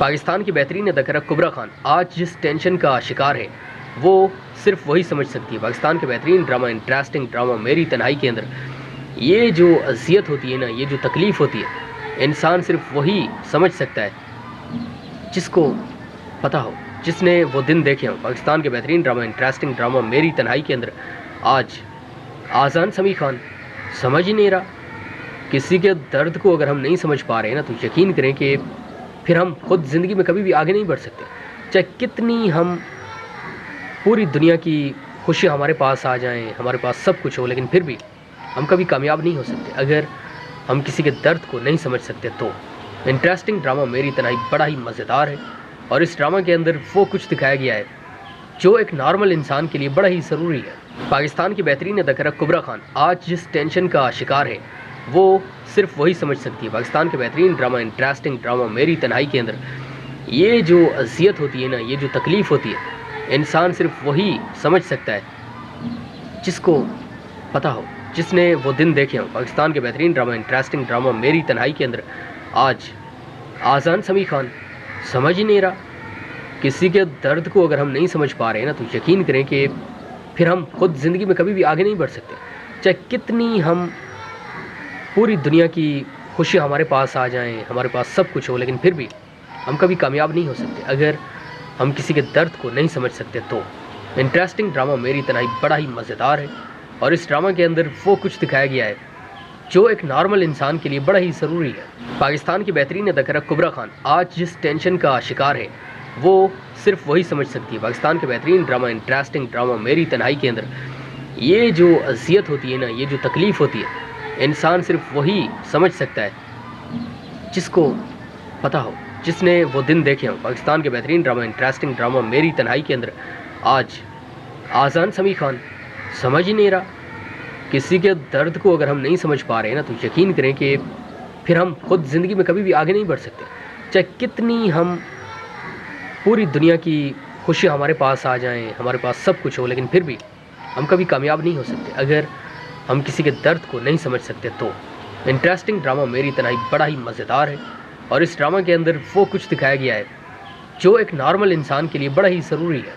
पाकिस्तान की बेहतरीन अदाकारा कुबरा खान आज जिस टेंशन का शिकार है वो सिर्फ वही समझ सकती है। पाकिस्तान के बेहतरीन ड्रामा, इंटरेस्टिंग ड्रामा मेरी तन्हाई के अंदर ये जो अजियत होती है ना, ये जो तकलीफ़ होती है, इंसान सिर्फ वही समझ सकता है जिसको पता हो, जिसने वो दिन देखे हों। पाकिस्तान के बेहतरीन ड्रामा, इंटरेस्टिंग ड्रामा मेरी तन्हाई के अंदर आज आज़ान समी खान समझ ही नहीं रहा। किसी के दर्द को अगर हम नहीं समझ पा रहे हैं ना, तो यकीन करें कि फिर हम खुद ज़िंदगी में कभी भी आगे नहीं बढ़ सकते। चाहे कितनी हम पूरी दुनिया की खुशी हमारे पास आ जाएं, हमारे पास सब कुछ हो, लेकिन फिर भी हम कभी कामयाब नहीं हो सकते अगर हम किसी के दर्द को नहीं समझ सकते। तो इंटरेस्टिंग ड्रामा मेरी तन्हाई बड़ा ही मज़ेदार है और इस ड्रामा के अंदर वो कुछ दिखाया गया है जो एक नॉर्मल इंसान के लिए बड़ा ही ज़रूरी है। पाकिस्तान की बेहतरीन अदाकारा कुबरा खान आज जिस टेंशन का शिकार है वो सिर्फ वही समझ सकती है। पाकिस्तान के बेहतरीन ड्रामा, इंटरेस्टिंग ड्रामा मेरी तन्हाई के अंदर ये जो अजियत होती है ना, ये जो तकलीफ़ होती है, इंसान सिर्फ वही समझ सकता है जिसको पता हो, जिसने वो दिन देखे हों। पाकिस्तान के बेहतरीन ड्रामा, इंटरेस्टिंग ड्रामा मेरी तन्हाई के अंदर आज आज़ान समी खान समझ ही नहीं रहा। किसी के दर्द को अगर हम नहीं समझ पा रहे हैं ना, तो यकीन करें कि फिर हम खुद ज़िंदगी में कभी भी आगे नहीं बढ़ सकते। चाहे कितनी हम पूरी दुनिया की खुशी हमारे पास आ जाएं, हमारे पास सब कुछ हो, लेकिन फिर भी हम कभी कामयाब नहीं हो सकते अगर हम किसी के दर्द को नहीं समझ सकते। तो इंटरेस्टिंग ड्रामा मेरी तन्हाई बड़ा ही मज़ेदार है और इस ड्रामा के अंदर वो कुछ दिखाया गया है जो एक नॉर्मल इंसान के लिए बड़ा ही ज़रूरी है। पाकिस्तान की बेहतरीन अदाकारा कुबरा खान आज जिस टेंशन का शिकार है वो सिर्फ वही समझ सकती है। पाकिस्तान के बेहतरीन ड्रामा, इंटरेस्टिंग ड्रामा मेरी तन्हाई के अंदर ये जो अजियत होती है ना, ये जो तकलीफ़ होती है, इंसान सिर्फ वही समझ सकता है जिसको पता हो, जिसने वो दिन देखे हों। पाकिस्तान के बेहतरीन ड्रामा, इंटरेस्टिंग ड्रामा मेरी तन्हाई के अंदर आज आज़ान समी खान समझ ही नहीं रहा। किसी के दर्द को अगर हम नहीं समझ पा रहे हैं ना, तो यकीन करें कि फिर हम खुद ज़िंदगी में कभी भी आगे नहीं बढ़ सकते। चाहे कितनी हम पूरी दुनिया की खुशी हमारे पास आ जाएं, हमारे पास सब कुछ हो, लेकिन फिर भी हम कभी कामयाब नहीं हो सकते अगर हम किसी के दर्द को नहीं समझ सकते। तो इंटरेस्टिंग ड्रामा मेरी तन्हाई बड़ा ही मज़ेदार है और इस ड्रामा के अंदर वो कुछ दिखाया गया है जो एक नॉर्मल इंसान के लिए बड़ा ही ज़रूरी है।